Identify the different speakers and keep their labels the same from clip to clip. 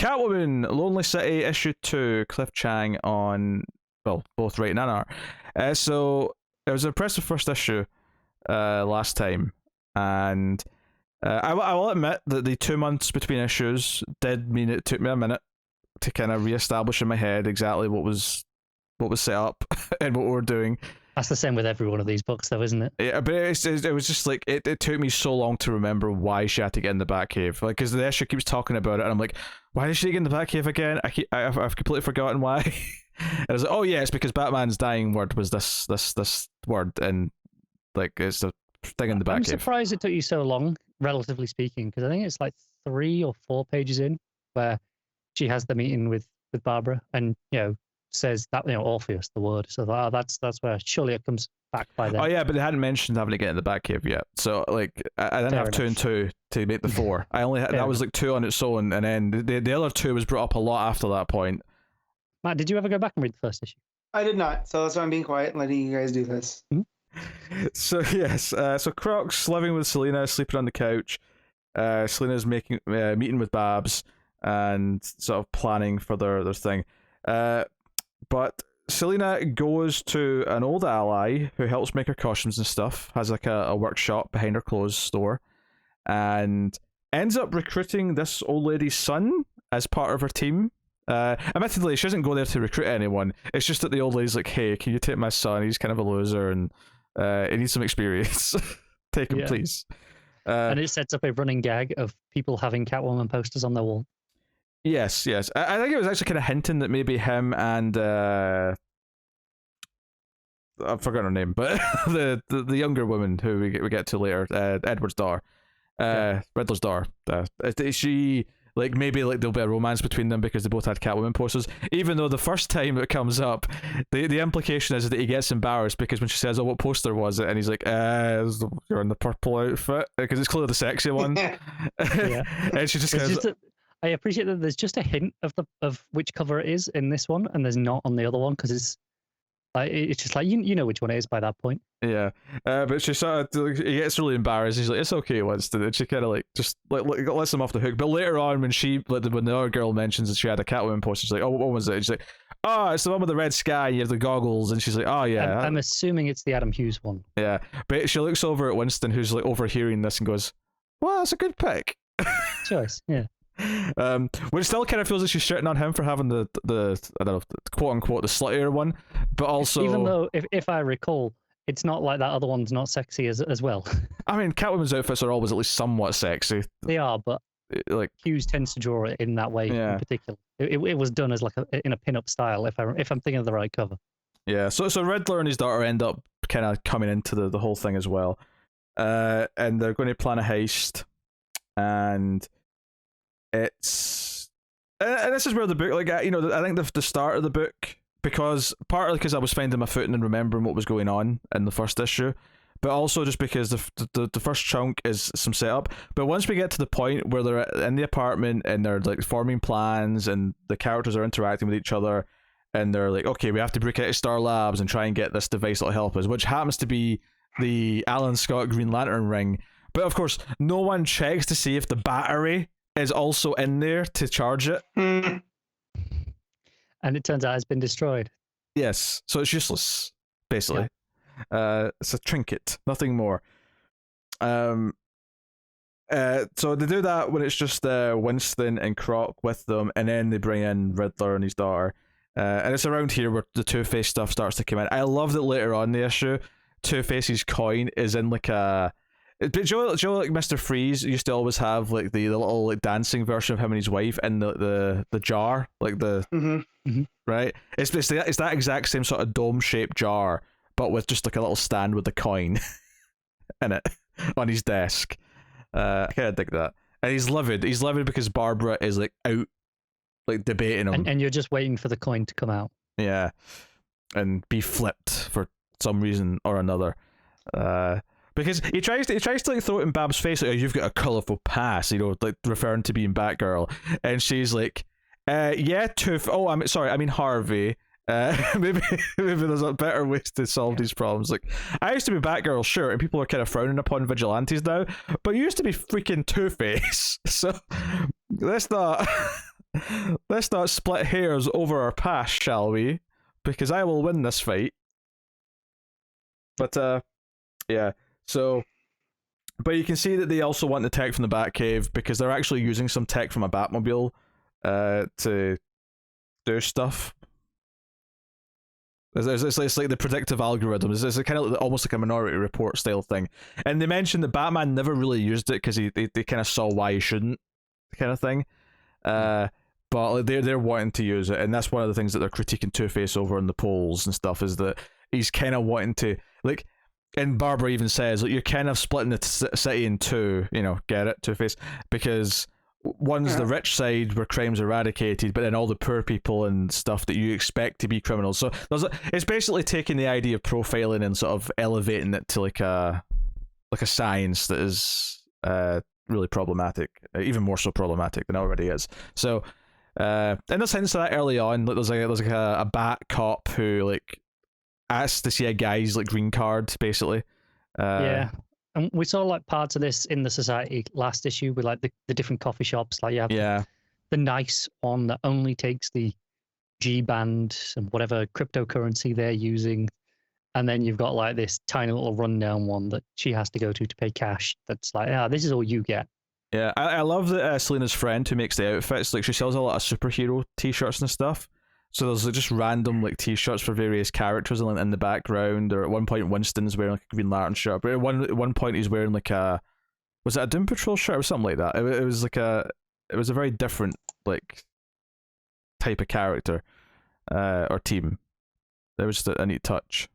Speaker 1: Catwoman, Lonely City, issue 2, Cliff Chiang on, well, both writing and art. So it was an impressive first issue last time, and I will admit that the 2 months between issues did mean it took me a minute to kind of re-establish in my head exactly what was set up and what we were doing.
Speaker 2: That's the same with every one of these books, though, isn't it?
Speaker 1: Yeah, but it was just like it took me so long to remember why she had to get in the Batcave. Like, because the issue keeps talking about it, and I'm like, why did she get in the Batcave again? I've completely forgotten why. And I was like, oh yeah, it's because Batman's dying word was this word, and like it's the thing in the Batcave.
Speaker 2: I'm surprised it took you so long, relatively speaking, because I think it's like 3 or 4 pages in where she has the meeting with Barbara, and says that Orpheus, the word. So that's where surely it comes back by then.
Speaker 1: Oh yeah, but they hadn't mentioned having to get in the Batcave yet. So like I didn't have 2 and 2 to make the 4. I only had that was like 2 on its own, and then the other 2 was brought up a lot after that point.
Speaker 2: Matt, did you ever go back and read the first issue?
Speaker 3: I did not, so that's why I'm being quiet and letting you guys do this.
Speaker 2: Mm-hmm.
Speaker 1: So yes, so Croc's living with Selena, sleeping on the couch. Selena's meeting with Babs and sort of planning for their thing. But Selena goes to an old ally who helps make her costumes and stuff, has like a workshop behind her clothes store, and ends up recruiting this old lady's son as part of her team. Admittedly, she doesn't go there to recruit anyone. It's just that the old lady's like, hey, can you take my son? He's kind of a loser and he needs some experience. Take him, please.
Speaker 2: And it sets up a running gag of people having Catwoman posters on their wall.
Speaker 1: Yes. I think it was actually kind of hinting that maybe him and I've forgotten her name, but the younger woman who we get to later, Edward's daughter, Riddler's daughter. She like maybe like there'll be a romance between them because they both had Catwoman posters. Even though the first time it comes up, the implication is that he gets embarrassed because when she says, "Oh, what poster was it?" and he's like, "You're in the purple outfit," because it's clearly the sexy one. And she just goes.
Speaker 2: I appreciate that there's just a hint of which cover it is in this one, and there's not on the other one because it's just like you know which one it is by that point. Yeah,
Speaker 1: but she sort of he gets really embarrassed. He's like, "It's okay, Winston," and she kind of like just like lets him off the hook. But later on, when when the other girl mentions that she had a Catwoman poster, she's like, "Oh, what was it?" And she's like, "Oh, it's the one with the red sky. You have the goggles." And she's like, "Oh yeah."
Speaker 2: I'm assuming it's the Adam Hughes one.
Speaker 1: Yeah, but she looks over at Winston, who's like overhearing this, and goes, "Well, that's a good pick."
Speaker 2: Choice, yeah.
Speaker 1: Which still kind of feels like she's shitting on him for having the I don't know, quote unquote the sluttier one, but also
Speaker 2: even though if I recall, it's not like that other one's not sexy as well.
Speaker 1: I mean, Catwoman's outfits are always at least somewhat sexy.
Speaker 2: They are, but
Speaker 1: like
Speaker 2: Hughes tends to draw it in that way in particular. It was done as like in a pin-up style. If I'm thinking of the right cover. Yeah.
Speaker 1: So Riddler and his daughter end up kind of coming into the whole thing as well, and they're going to plan a heist, and it's and this is where the book, like, I think the start of the book, because partly because I was finding my footing and remembering what was going on in the first issue, but also just because the first chunk is some setup. But once we get to the point where they're in the apartment and they're like forming plans and the characters are interacting with each other and they're like, okay, we have to break out of Star Labs and try and get this device that'll help us, which happens to be the Alan Scott Green Lantern ring. But of course, no one checks to see if the battery is also in there to charge it.
Speaker 2: And it turns out it's been destroyed.
Speaker 1: Yes, so it's useless, basically. Yeah. It's a trinket, nothing more. So they do that when it's just Winston and Croc with them, and then they bring in Riddler and his daughter. And it's around here where the Two-Face stuff starts to come in. I love that later on in the issue, Two-Face's coin is in like a... But Joe, like Mr. Freeze used to always have like the little like dancing version of him and his wife in the jar, like the right. It's that exact same sort of dome shaped jar, but with just like a little stand with the coin in it on his desk. I kind of dig that, and he's livid. He's livid because Barbara is like out, like debating him,
Speaker 2: and you're just waiting for the coin to come out.
Speaker 1: Yeah, and be flipped for some reason or another. Because he tries to like throw it in Bab's face, like, oh, you've got a colourful past, like referring to being Batgirl, and she's like, yeah, Tooth. Oh, I mean Harvey. Maybe there's a better ways to solve these problems. Like, I used to be Batgirl, sure, and people are kind of frowning upon vigilantes now, but you used to be freaking Two-Face, so let's not Let's not split hairs over our past, shall we? Because I will win this fight. But yeah. So, but you can see that they also want the tech from the Batcave because they're actually using some tech from a Batmobile, to do stuff. It's like the predictive algorithms. It's kind of almost like a Minority Report style thing. And they mentioned that Batman never really used it because they kind of saw why he shouldn't, kind of thing. But they're wanting to use it, and that's one of the things that they're critiquing Two-Face over in the polls and stuff, is that he's kind of wanting to, like, and Barbara even says, like, you're kind of splitting the city in two, get it, Two-Face, because one's the rich side where crime's eradicated, but then all the poor people and stuff that you expect to be criminals. So it's basically taking the idea of profiling and sort of elevating it to like a science that is really problematic, even more so problematic than it already is. So in a sense of that, early on, there's like a bat cop who like asks to see a guy's like green card, basically.
Speaker 2: Yeah. And we saw like parts of this in the Society last issue with like the different coffee shops. Like you have the nice one that only takes the G band and whatever cryptocurrency they're using, and then you've got like this tiny little rundown one that she has to go to pay cash. That's like, this is all you get.
Speaker 1: Yeah, I love that Selina's friend who makes the outfits, like she sells a lot of superhero t-shirts and stuff. So there's like just random like t-shirts for various characters in the background. Or at one point Winston's wearing like a Green Lantern shirt, but at one point he's wearing like was it a Doom Patrol shirt or something like that? It was a very different like type of character or team. There was just a neat touch.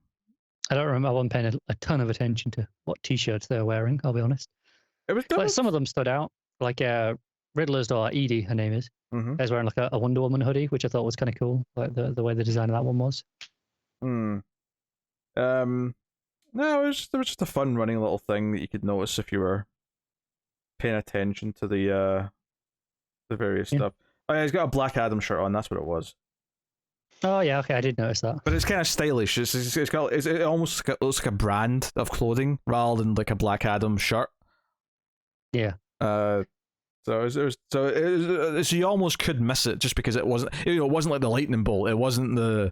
Speaker 2: I don't remember. I wasn't paying a ton of attention to what t-shirts they're wearing, I'll be honest.
Speaker 1: It was good.
Speaker 2: Like some of them stood out. Like Riddler's daughter, Edie, her name is.
Speaker 1: Mm-hmm.
Speaker 2: Is wearing like a Wonder Woman hoodie, which I thought was kind of cool. Like the way the design of that one was.
Speaker 1: No, there was just a fun running little thing that you could notice if you were paying attention to the various stuff. Oh yeah, he's got a Black Adam shirt on. That's what it was.
Speaker 2: Oh yeah, okay, I did notice that.
Speaker 1: But it's kind of stylish. It almost looks like a brand of clothing rather than like a Black Adam shirt.
Speaker 2: Yeah.
Speaker 1: So you almost could miss it just because it wasn't like the lightning bolt. It wasn't the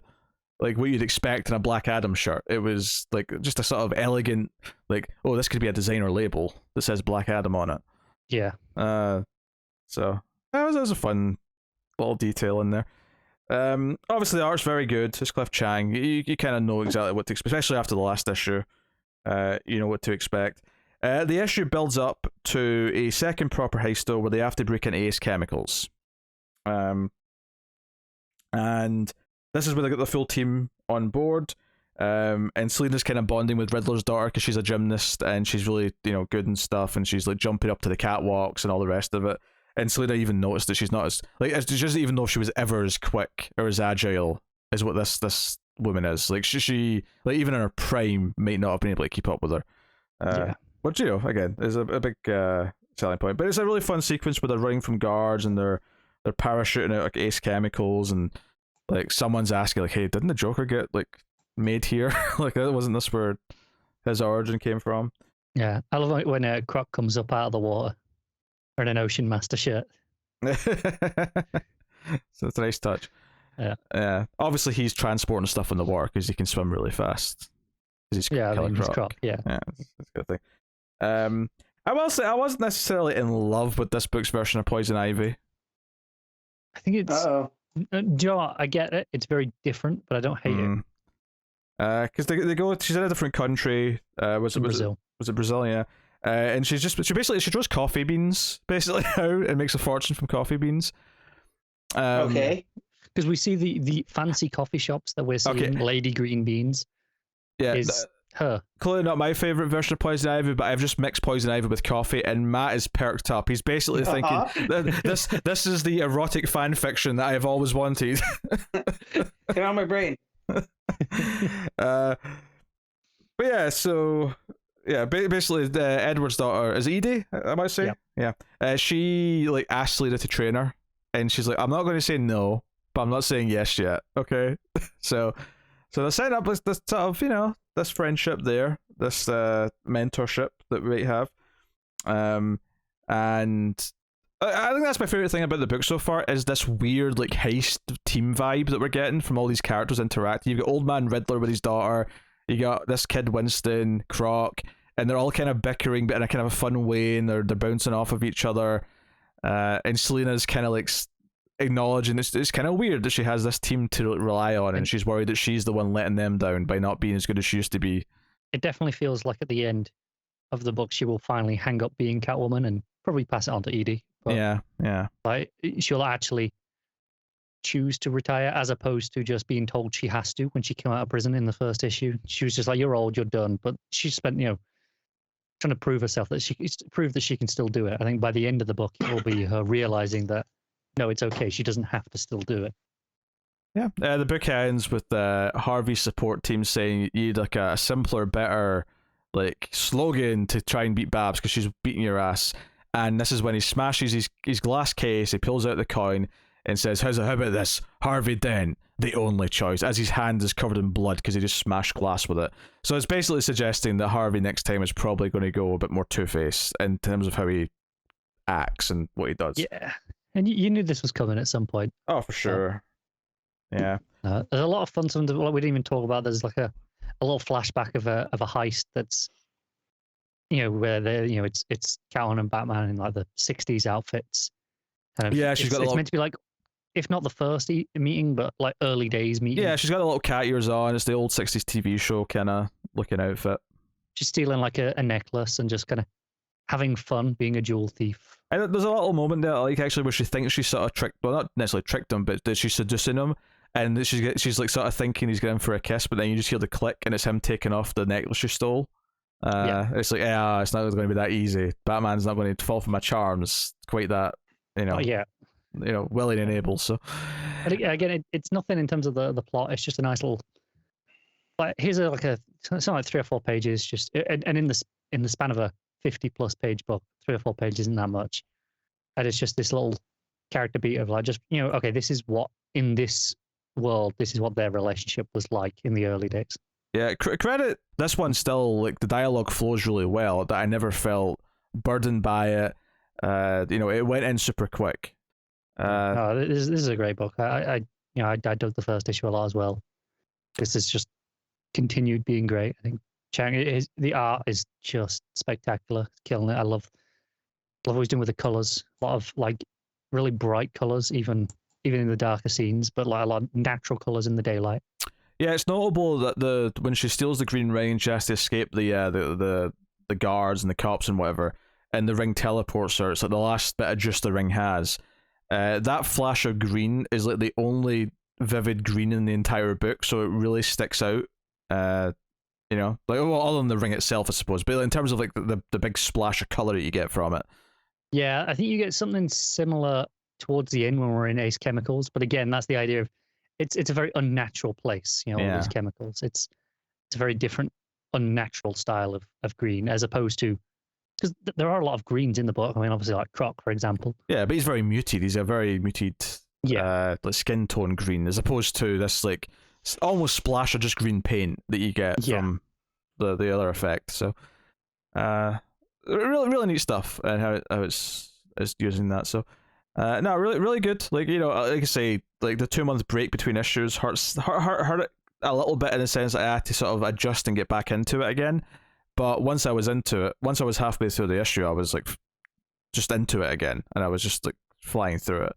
Speaker 1: like what you'd expect in a Black Adam shirt. It was like just a sort of elegant, like, oh, this could be a designer label that says Black Adam on it.
Speaker 2: Yeah.
Speaker 1: So that was a fun little detail in there. Obviously the art's very good. It's Cliff Chiang. You kind of know exactly what to expect, especially after the last issue. You know what to expect. The issue builds up to a second proper heist where they have to break into Ace Chemicals. And this is where they got the full team on board. And Selina's kind of bonding with Riddler's daughter because she's a gymnast and she's really, good and stuff, and she's like jumping up to the catwalks and all the rest of it. And Selina even noticed that she's not as she doesn't even know if she was ever as quick or as agile as what this woman is. Like she like even in her prime might not have been able to keep up with her. Which, again, is a big selling point. But it's a really fun sequence where they're running from guards and they're parachuting out like Ace Chemicals, and like someone's asking like, hey, didn't the Joker get like made here? Like, wasn't this where his origin came from?
Speaker 2: Yeah, I love it when Croc comes up out of the water in an Ocean Master shirt.
Speaker 1: So it's a nice touch.
Speaker 2: Yeah.
Speaker 1: Obviously, he's transporting stuff in the water because he can swim really fast. He's
Speaker 2: he's Croc. Yeah,
Speaker 1: that's a good thing. I will say I wasn't necessarily in love with this book's version of Poison Ivy.
Speaker 2: I think it's. Do you know what? I get it. It's very different, but I don't hate it.
Speaker 1: Because they go. She's in a different country. Was it
Speaker 2: Brazil?
Speaker 1: Was it Brazil? Yeah. And she grows coffee beans basically out and makes a fortune from coffee beans.
Speaker 3: Okay.
Speaker 2: Because we see the fancy coffee shops that we're seeing, Lady Green Beans.
Speaker 1: Yeah.
Speaker 2: Is her.
Speaker 1: Clearly not my favourite version of Poison Ivy, but I've just mixed Poison Ivy with coffee, and Matt is perked up. He's basically thinking, this is the erotic fan fiction that I have always wanted.
Speaker 3: Get out of my brain.
Speaker 1: But yeah, so yeah, basically Edward's daughter is Edie, I might say. Yeah. She like asked Lita to train her, and she's like, I'm not going to say no, but I'm not saying yes yet. Okay. So they're setting up this sort of, this friendship there, this mentorship that we might have. And I think that's my favorite thing about the book so far is this weird like heist team vibe that we're getting from all these characters interacting. You've got Old Man Riddler with his daughter, you got this kid Winston, Croc, and they're all kind of bickering, but in a kind of a fun way, and they're bouncing off of each other. And Selina's kind of like acknowledging it's kind of weird that she has this team to rely on, and she's worried that she's the one letting them down by not being as good as she used to be.
Speaker 2: It definitely feels like at the end of the book she will finally hang up being Catwoman and probably pass it on to Edie. But,
Speaker 1: yeah.
Speaker 2: Like she'll actually choose to retire as opposed to just being told she has to when she came out of prison in the first issue. She was just like, "You're old, you're done." But she spent, trying to prove herself that she can still do it. I think by the end of the book, it will be her realizing that no, it's okay. She doesn't have to still do it.
Speaker 1: Yeah. The book ends with Harvey's support team saying you need like a simpler, better like slogan to try and beat Babs because she's beating your ass. And this is when he smashes his glass case, he pulls out the coin and says, how about this? Harvey Dent, the only choice, as his hand is covered in blood because he just smashed glass with it. So it's basically suggesting that Harvey next time is probably going to go a bit more Two-Face in terms of how he acts and what he does.
Speaker 2: Yeah. And you knew this was coming at some point.
Speaker 1: Oh, for sure. Yeah.
Speaker 2: There's a lot of fun. Something we didn't even talk about. There's like a little flashback of a heist that's, where it's Catwoman and Batman in like the 60s outfits. Kind of,
Speaker 1: yeah, it's
Speaker 2: meant to be like, if not the first meeting, but like early days meeting.
Speaker 1: Yeah, she's got a little cat ears on. It's the old 60s TV show kind of looking outfit.
Speaker 2: She's stealing like a necklace and just kind of having fun being a jewel thief.
Speaker 1: And there's a little moment there, like actually, where she thinks she sort of tricked, well, not necessarily tricked him, but she's seducing him, and she's like sort of thinking he's going for a kiss, but then you just hear the click, and it's him taking off the necklace she stole. It's like, it's not going to be that easy. Batman's not going to fall for my charms quite that, willing and able. So,
Speaker 2: but again, it's nothing in terms of the plot. It's just a nice little. Like here's something like 3 or 4 pages, just and in the span of a 50+ page book, 3 or 4 pages isn't that much, and it's just this little character beat of like just okay, this is what in this world, this is what their relationship was like in the early days.
Speaker 1: Yeah, credit this one still, like the dialogue flows really well. That I never felt burdened by it. It went in super quick.
Speaker 2: This is a great book. I dug the first issue a lot as well. This is just continued being great. I think Chiang, the art is just spectacular, killing it. I love what he's doing with the colors. A lot of like really bright colors, even in the darker scenes, but like a lot of natural colors in the daylight.
Speaker 1: Yeah, it's notable that when she steals the green ring, she has to escape the guards and the cops and whatever, and the ring teleports her. It's like the last bit of juice the ring has. That flash of green is like the only vivid green in the entire book, so it really sticks out. Other than the ring itself, I suppose, but in terms of like the big splash of color that you get from it.
Speaker 2: Yeah, I think you get something similar towards the end when we're in Ace Chemicals, but again, that's the idea of it's a very unnatural place, all these chemicals. It's a very different, unnatural style of green, as opposed to, because there are a lot of greens in the book. I mean, obviously, like Croc, for example.
Speaker 1: Yeah, but he's very muted. He's a very muted, like skin tone green, as opposed to this like almost splash of just green paint that you get from the other effect. So, really, really neat stuff, and how it's using that. So. No, really, really good. Like like I say, like the 2-month break between issues hurt it a little bit in the sense that I had to sort of adjust and get back into it again. But once I was halfway through the issue, I was like just into it again, and I was just like flying through it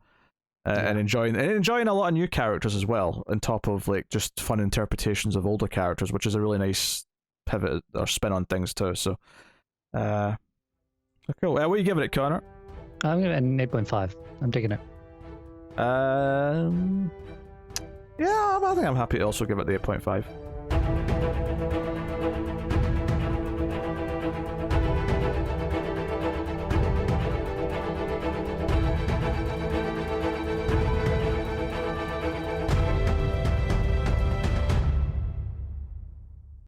Speaker 1: and enjoying a lot of new characters as well, on top of like just fun interpretations of older characters, which is a really nice pivot or spin on things too. So, cool. What are you giving it, Connor?
Speaker 2: I'm giving it an 8.5. I'm digging it.
Speaker 1: Yeah, I think I'm happy to also give it the 8.5.